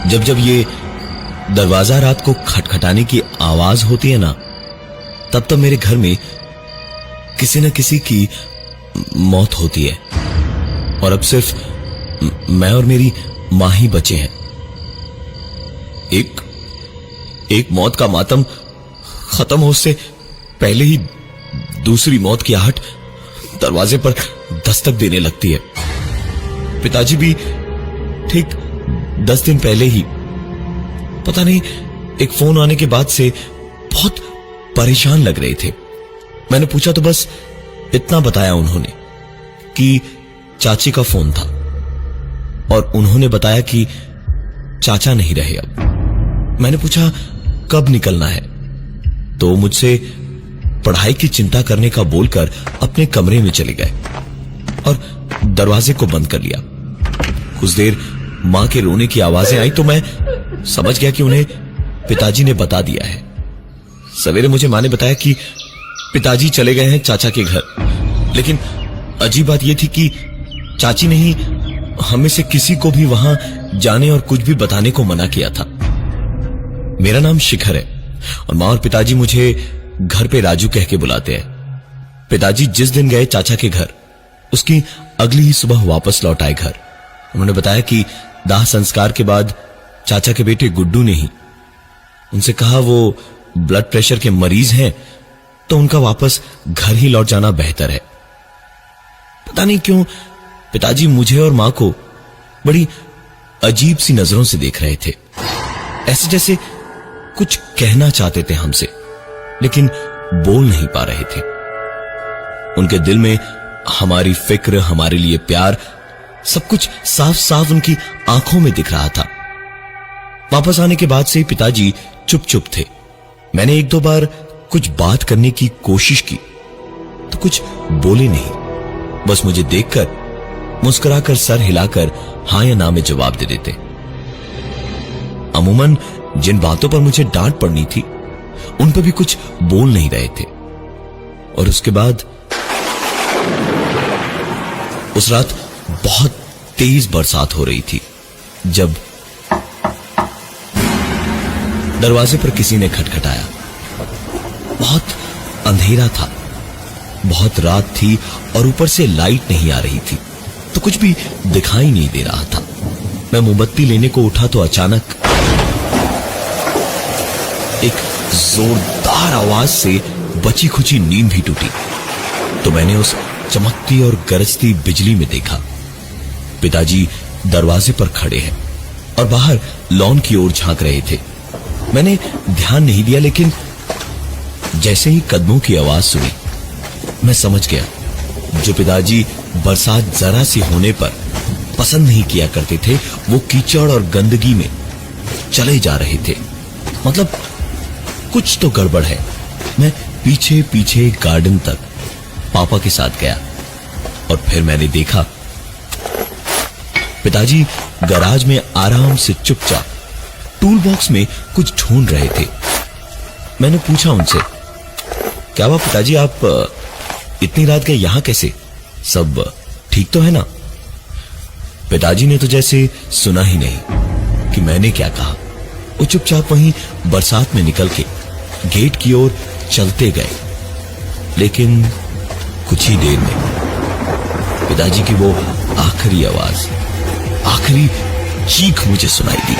जब जब ये दरवाजा रात को खटखटाने की आवाज होती है ना, तब तब मेरे घर में किसी न किसी की मौत होती है। और अब सिर्फ मैं और मेरी मां ही बचे हैं। एक मौत का मातम खत्म हो उससे पहले ही दूसरी मौत की आहट दरवाजे पर दस्तक देने लगती है। पिताजी भी ठीक 10 दिन पहले ही, पता नहीं, एक फोन आने के बाद से बहुत परेशान लग रहे थे। मैंने पूछा तो बस इतना बताया उन्होंने कि चाची का फोन था, और उन्होंने बताया कि चाचा नहीं रहे अब। मैंने पूछा कब निकलना है, तो मुझसे पढ़ाई की चिंता करने का बोलकर अपने कमरे में चले गए और दरवाजे को बंद कर लिया। कुछ देर मां के रोने की आवाजें आई तो मैं समझ गया कि उन्हें पिताजी ने बता दिया है। सवेरे मुझे मां ने बताया कि पिताजी चले गए हैं चाचा के घर, लेकिन अजीब बात यह थी कि चाची ने ही हमें से किसी को भी वहां जाने और कुछ भी बताने को मना किया था। मेरा नाम शिखर है और मां और पिताजी मुझे घर पे राजू कह के बुलाते हैं। पिताजी जिस दिन गए चाचा के घर, उसकी अगली ही सुबह वापस लौट आए घर। उन्होंने बताया कि दाह संस्कार के बाद चाचा के बेटे गुड्डू ने ही उनसे कहा वो ब्लड प्रेशर के मरीज हैं, तो उनका वापस घर ही लौट जाना बेहतर है। पता नहीं क्यों पिताजी मुझे और मां को बड़ी अजीब सी नजरों से देख रहे थे, ऐसे जैसे कुछ कहना चाहते थे हमसे, लेकिन बोल नहीं पा रहे थे। उनके दिल में हमारी फिक्र, हमारे लिए प्यार, सब कुछ साफ साफ उनकी आंखों में दिख रहा था। वापस आने के बाद से पिताजी चुप चुप थे। मैंने एक दो बार कुछ बात करने की कोशिश की तो कुछ बोले नहीं, बस मुझे देखकर मुस्कुराकर सर हिलाकर हां या ना में जवाब दे देते। अमूमन जिन बातों पर मुझे डांट पड़नी थी उन पर भी कुछ बोल नहीं रहे थे। और उसके बाद उस रात बहुत तेज बरसात हो रही थी जब दरवाजे पर किसी ने खटखटाया। बहुत अंधेरा था, बहुत रात थी और ऊपर से लाइट नहीं आ रही थी, तो कुछ भी दिखाई नहीं दे रहा था। मैं मोमबत्ती लेने को उठा तो अचानक एक जोरदार आवाज से बची खुची नींद भी टूटी। तो मैंने उस चमकती और गरजती बिजली में देखा पिताजी दरवाजे पर खड़े हैं और बाहर लॉन की ओर झांक रहे थे। मैंने ध्यान नहीं दिया, लेकिन जैसे ही कदमों की आवाज सुनी मैं समझ गया, जो पिताजी बरसात जरा सी होने पर पसंद नहीं किया करते थे, वो कीचड़ और गंदगी में चले जा रहे थे। मतलब कुछ तो गड़बड़ है। मैं पीछे पीछे गार्डन तक पापा के साथ गया और फिर मैंने देखा पिताजी गराज में आराम से चुपचाप टूल बॉक्स में कुछ ढूंढ रहे थे। मैंने पूछा उनसे, क्या हुआ पिताजी, आप इतनी रात गए यहां कैसे? सब ठीक तो है ना? पिताजी ने तो जैसे सुना ही नहीं कि मैंने क्या कहा। वो चुपचाप वहीं बरसात में निकल के गेट की ओर चलते गए। लेकिन कुछ ही देर में पिताजी की वो आखिरी आवाज, आखिरी चीख मुझे सुनाई दी।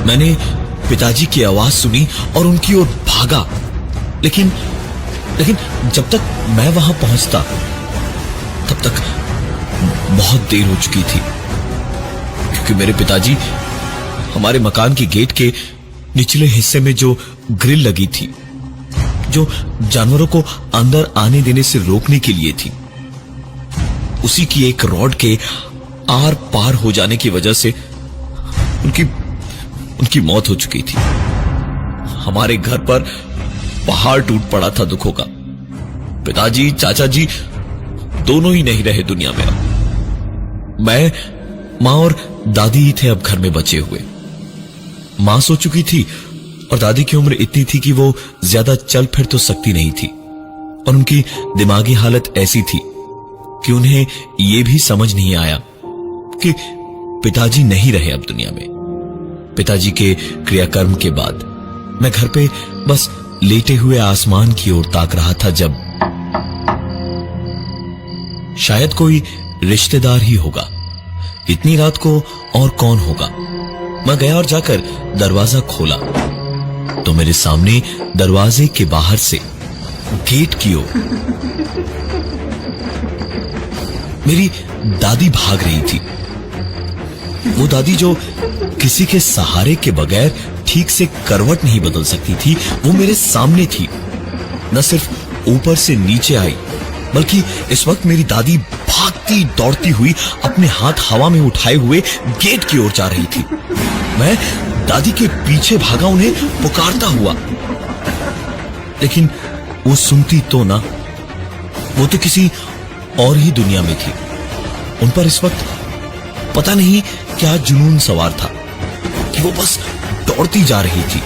मैंने पिताजी की आवाज सुनी और उनकी ओर भागा, लेकिन जब तक मैं वहां पहुंचता तब तक बहुत देर हो चुकी थी, क्योंकि मेरे पिताजी हमारे मकान के गेट के निचले हिस्से में जो ग्रिल लगी थी, जो जानवरों को अंदर आने देने से रोकने के लिए थी, उसी की एक रॉड के आर पार हो जाने की वजह से उनकी मौत हो चुकी थी। हमारे घर पर पहाड़ टूट पड़ा था दुखों का। पिताजी, चाचा जी दोनों ही नहीं रहे दुनिया में अब। मैं, मां और दादी ही थे अब घर में बचे हुए। मां सो चुकी थी और दादी की उम्र इतनी थी कि वो ज्यादा चल फिर तो सकती नहीं थी, और उनकी दिमागी हालत ऐसी थी कि उन्हें यह भी समझ नहीं आया कि पिताजी नहीं रहे अब दुनिया में। पिताजी के क्रियाकर्म के बाद मैं घर पे बस लेटे हुए आसमान की ओर ताक रहा था जब शायद कोई रिश्तेदार ही होगा। इतनी रात को और कौन होगा। मैं गया और जाकर दरवाजा खोला तो मेरे सामने दरवाजे के बाहर से गेट की ओर मेरी दादी भाग रही थी। वो दादी जो किसी के सहारे के बगैर ठीक से करवट नहीं बदल सकती थी, वो मेरे सामने थी। न सिर्फ ऊपर से नीचे आई बल्कि इस वक्त मेरी दादी भागती दौड़ती हुई अपने हाथ हवा में उठाए हुए गेट की ओर जा रही थी। मैं दादी के पीछे भागा उन्हें पुकारता हुआ, लेकिन वो सुनती तो ना। वो तो किसी और ही दुनिया में थी। उन पर इस वक्त पता नहीं क्या जुनून सवार था कि वो बस दौड़ती जा रही थी।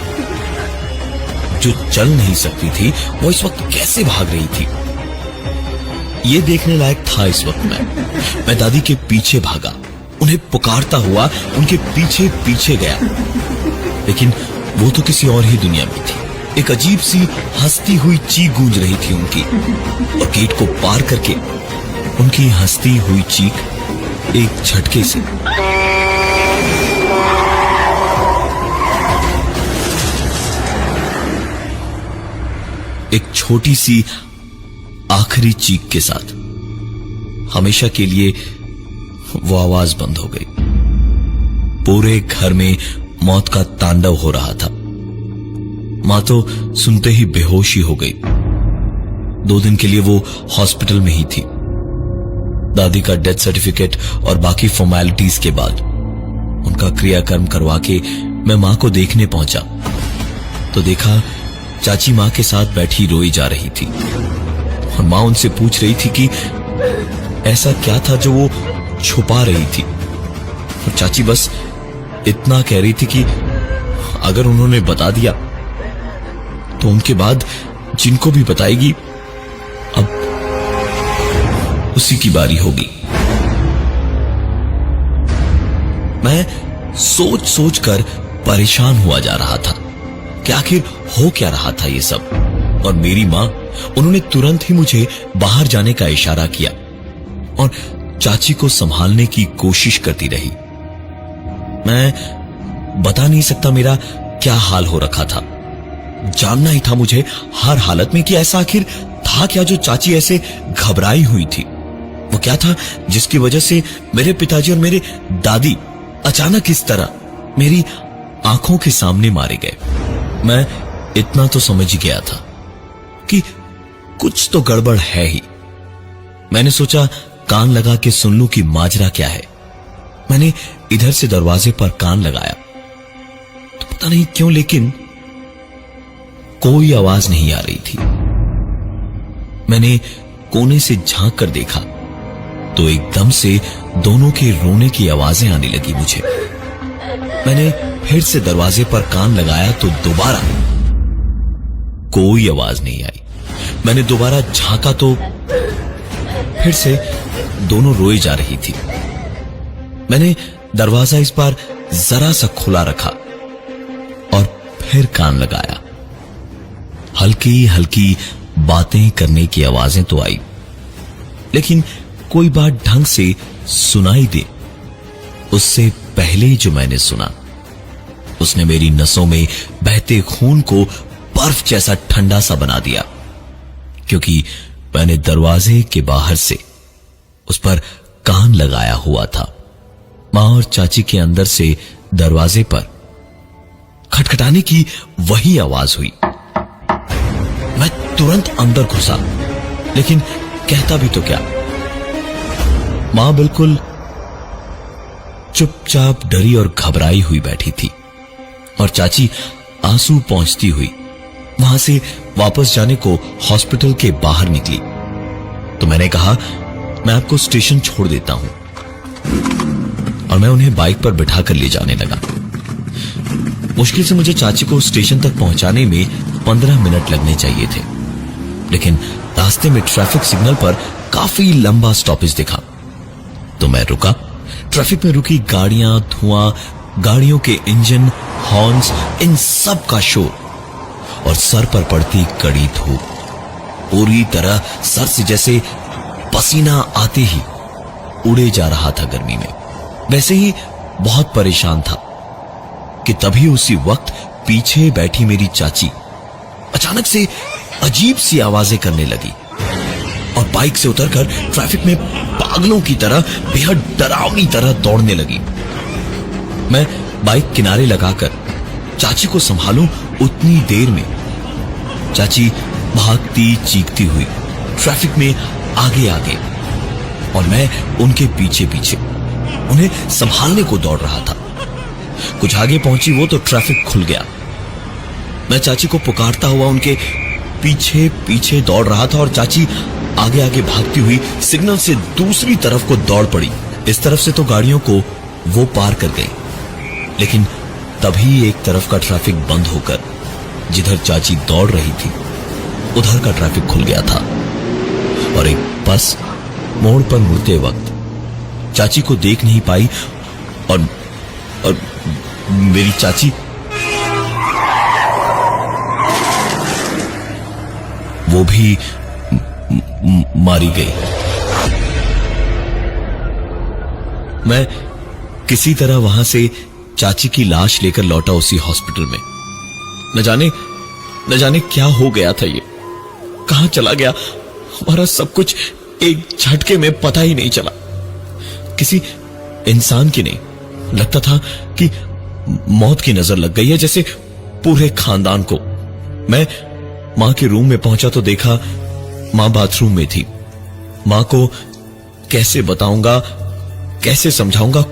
जो चल नहीं सकती थी वो इस वक्त कैसे भाग रही थी, ये देखने लायक था। इस वक्त मैं दादी के पीछे भागा, उन्हें पुकारता हुआ उनके पीछे पीछे गया, लेकिन वो तो किसी और ही दुनिया में थी। एक अजीब सी हंसती हुई चीख गूंज रही थी उनकी, और गेट को पार करके उनकी हंसती हुई चीख एक झटके से एक छोटी सी आखिरी चीख के साथ हमेशा के लिए वो आवाज बंद हो गई। पूरे घर में मौत का तांडव हो रहा था। मां तो सुनते ही बेहोश ही हो गई। 2 दिन के लिए वो हॉस्पिटल में ही थी। दादी का डेथ सर्टिफिकेट और बाकी फॉर्मेलिटीज के बाद उनका क्रियाकर्म करवा के मैं मां को देखने पहुंचा तो देखा चाची मां के साथ बैठी रोई जा रही थी, और मां उनसे पूछ रही थी कि ऐसा क्या था जो वो छुपा रही थी। और चाची बस इतना कह रही थी कि अगर उन्होंने बता दिया तो उनके बाद जिनको भी बताएगी अब उसी की बारी होगी। मैं सोच सोच कर परेशान हुआ जा रहा था कि आखिर हो क्या रहा था ये सब। और मेरी मां, उन्होंने तुरंत ही मुझे बाहर जाने का इशारा किया और चाची को संभालने की कोशिश करती रही। मैं बता नहीं सकता मेरा क्या हाल हो रखा था। जानना ही था मुझे हर हालत में कि ऐसा आखिर था क्या जो चाची ऐसे घबराई हुई थी। वो क्या था जिसकी वजह से मेरे पिताजी और मेरे दादी अचानक इस तरह मेरी आंखों के सामने मारे गए। मैं इतना तो समझ गया था कि कुछ तो गड़बड़ है ही। मैंने सोचा कान लगा के सुन लूं कि माजरा क्या है। मैंने इधर से दरवाजे पर कान लगाया तो पता नहीं क्यों लेकिन कोई आवाज नहीं आ रही थी। मैंने कोने से झांक कर देखा तो एकदम से दोनों के रोने की आवाजें आने लगी मुझे। मैंने फिर से दरवाजे पर कान लगाया तो दोबारा कोई आवाज नहीं आई। मैंने दोबारा झांका तो फिर से दोनों रोए जा रही थी। मैंने दरवाजा इस बार जरा सा खुला रखा और फिर कान लगाया। हल्की हल्की बातें करने की आवाजें तो आई, लेकिन कोई बात ढंग से सुनाई दे उससे पहले ही जो मैंने सुना उसने मेरी नसों में बहते खून को बर्फ जैसा ठंडा सा बना दिया, क्योंकि मैंने दरवाजे के बाहर से उस पर कान लगाया हुआ था। मां और चाची के अंदर से दरवाजे पर खटखटाने की वही आवाज हुई। मैं तुरंत अंदर घुसा, लेकिन कहता भी तो क्या। मां बिल्कुल चुपचाप डरी और घबराई हुई बैठी थी, और चाची आंसू पहुंचती हुई वहां से वापस जाने को हॉस्पिटल के बाहर निकली। तो मैंने कहा मैं आपको स्टेशन छोड़ देता हूं, और मैं उन्हें बाइक पर बिठा कर ले जाने लगा। मुश्किल से मुझे चाची को स्टेशन तक पहुंचाने में 15 मिनट लगने चाहिए थे, लेकिन रास्ते में ट्रैफिक सिग्नल पर काफी लंबा स्टॉपेज दिखा तो मैं रुका। ट्रैफिक में रुकी गाड़ियां, धुआं, गाड़ियों के इंजन, हॉर्न्स, इन सब का शोर और सर पर पड़ती कड़ी धूप, पूरी तरह सर से जैसे पसीना आते ही उड़े जा रहा था गर्मी में। वैसे ही बहुत परेशान था कि तभी उसी वक्त पीछे बैठी मेरी चाची अचानक से अजीब सी आवाजें करने लगी और बाइक से उतरकर ट्रैफिक में पागलों की तरह बेहद डरावनी तरह दौड़ने लगी। मैं बाइक किनारे लगाकर चाची को संभालूं उतनी देर में चाची भागती चीखती हुई ट्रैफिक में आगे आगे और मैं उनके पीछे पीछे उन्हें संभालने को दौड़ रहा था। कुछ आगे पहुंची वो तो ट्रैफिक खुल गया। मैं चाची को पुकारता हुआ उनके पीछे पीछे दौड़ रहा था और चाची आगे आगे भागती हुई सिग्नल से दूसरी तरफ को दौड़ पड़ी। इस तरफ से तो गाड़ियों को वो पार कर गई, लेकिन तभी एक तरफ का ट्रैफिक बंद होकर जिधर चाची दौड़ रही थी उधर का ट्रैफिक खुल गया था और एक बस मोड़ पर मुड़ते वक्त चाची को देख नहीं पाई और मेरी चाची वो भी मारी गई। मैं किसी तरह वहां से चाची की लाश लेकर लौटा उसी हॉस्पिटल में। न जाने क्या हो गया था, ये कहां चला गया हमारा सब कुछ एक झटके में पता ही नहीं चला। किसी इंसान की नहीं, लगता था कि मौत की नजर लग गई है, जैसे पूरे खानदान को। मैं मां के रूम में पहुंचा तो देखा मां बाथरूम में थी। मां को कैसे बताऊंगा, कैसे समझाऊंगा,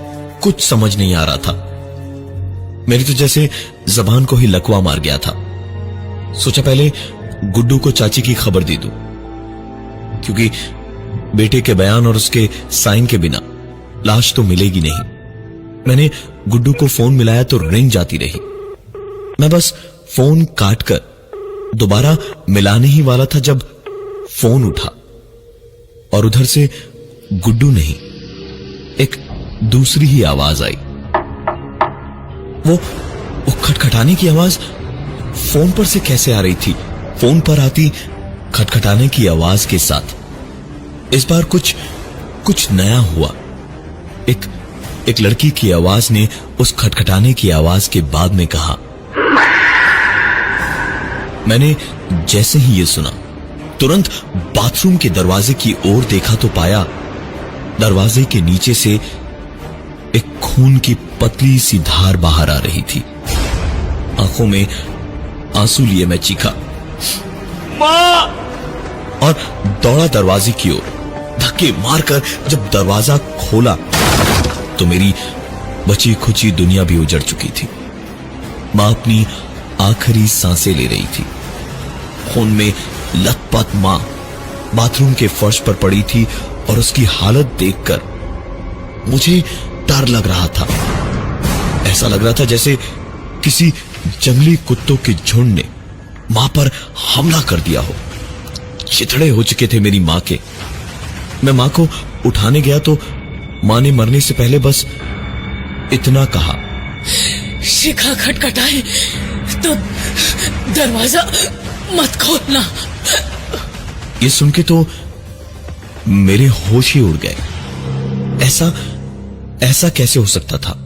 कुछ समझ नहीं आ रहा था। मेरी तो जैसे जबान को ही लकवा मार गया था। सोचा पहले गुड्डू को चाची की खबर दे दूं, क्योंकि बेटे के बयान और उसके साइन के बिना लाश तो मिलेगी नहीं। मैंने गुड्डू को फोन मिलाया तो रिंग जाती रही। मैं बस फोन काटकर दोबारा मिलाने ही वाला था जब फोन उठा और उधर से गुड्डू नहीं, एक दूसरी ही आवाज आई। वो खटखटाने की आवाज फोन पर से कैसे आ रही थी? फोन पर आती खटखटाने की आवाज के साथ इस बार कुछ नया हुआ। एक लड़की की आवाज ने उस खटखटाने की आवाज के बाद में कहा। मैंने जैसे ही ये सुना तुरंत बाथरूम के दरवाजे की ओर देखा तो पाया दरवाजे के नीचे से एक खून की पतली सी धार बाहर आ रही थी। आंखों में आंसू लिए मैं चीखा, मां! और दौड़ा दरवाजे की ओर। धक्के मारकर जब दरवाजा खोला तो मेरी बची खुची दुनिया भी उजड़ चुकी थी। मां अपनी आखिरी सांसें ले रही थी। खून में लथपथ मां बाथरूम के फर्श पर पड़ी थी और उसकी हालत देखकर मुझे डर लग रहा था। ऐसा लग रहा था जैसे किसी जंगली कुत्तों के झुंड ने मां पर हमला कर दिया हो। चिथड़े हो चुके थे मेरी मां के। मैं मां को उठाने गया तो मां ने मरने से पहले बस इतना कहा, शिखा खटखटाए तो दरवाजा मत खोलना। ये सुन के तो मेरे होश ही उड़ गए। ऐसा कैसे हो सकता था?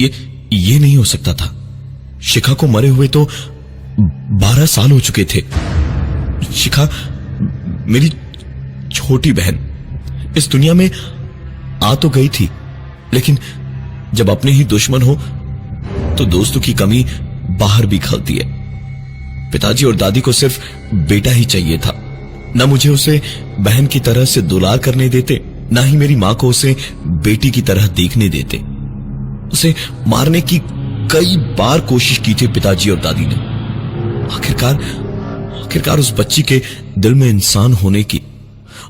ये नहीं हो सकता था। शिखा को मरे हुए तो 12 साल हो चुके थे। शिखा मेरी छोटी बहन इस दुनिया में आ तो गई थी, लेकिन जब अपने ही दुश्मन हो तो दोस्तों की कमी बाहर भी खलती है। पिताजी और दादी को सिर्फ बेटा ही चाहिए था। न मुझे उसे बहन की तरह से दुलार करने देते, ना ही मेरी मां को उसे बेटी की तरह देखने देते। उसे मारने की कई बार कोशिश की थी पिताजी और दादी ने। आखिरकार उस बच्ची के दिल में इंसान होने की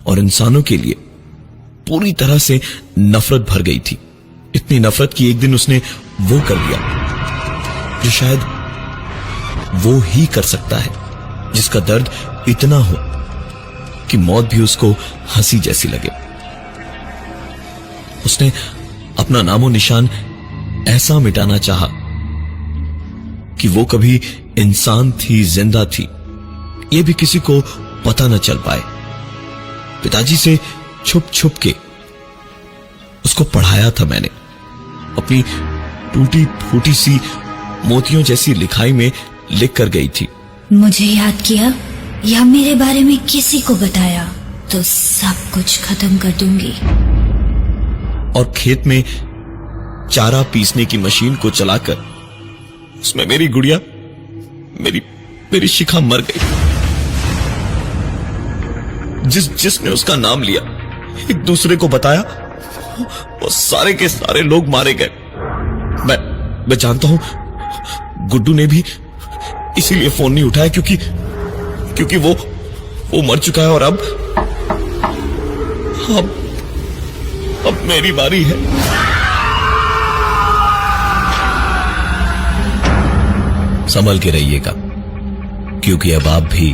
और इंसानों के लिए पूरी तरह से नफरत भर गई थी। इतनी नफरत कि एक दिन उसने वो कर दिया जो शायद वो ही कर सकता है, जिसका दर्द इतना हो कि मौत भी उसको हंसी जैसी लगे। उसने अपना नामो निशान ऐसा मिटाना चाहा कि वो कभी इंसान थी, जिंदा थी, ये भी किसी को पता न चल पाए। पिताजी से छुप छुप के उसको पढ़ाया था मैंने, अपनी टूटी फूटी सी मोतियों जैसी लिखाई में लिख कर गई थी, मुझे याद किया या मेरे बारे में किसी को बताया तो सब कुछ खत्म कर दूंगी। और खेत में चारा पीसने की मशीन को चलाकर उसमें मेरी गुड़िया, मेरी शिखा मर गई। जिसने उसका नाम लिया, एक दूसरे को बताया, वो सारे के सारे लोग मारे गए। मैं जानता हूं गुड्डू ने भी इसीलिए फोन नहीं उठाया क्योंकि वो मर चुका है और अब मेरी बारी है। संभल के रहिएगा, क्योंकि अब आप भी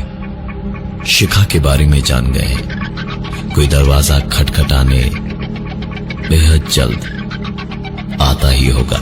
शिखा के बारे में जान गए हैं। कोई दरवाजा खटखटाने बेहद जल्द आता ही होगा।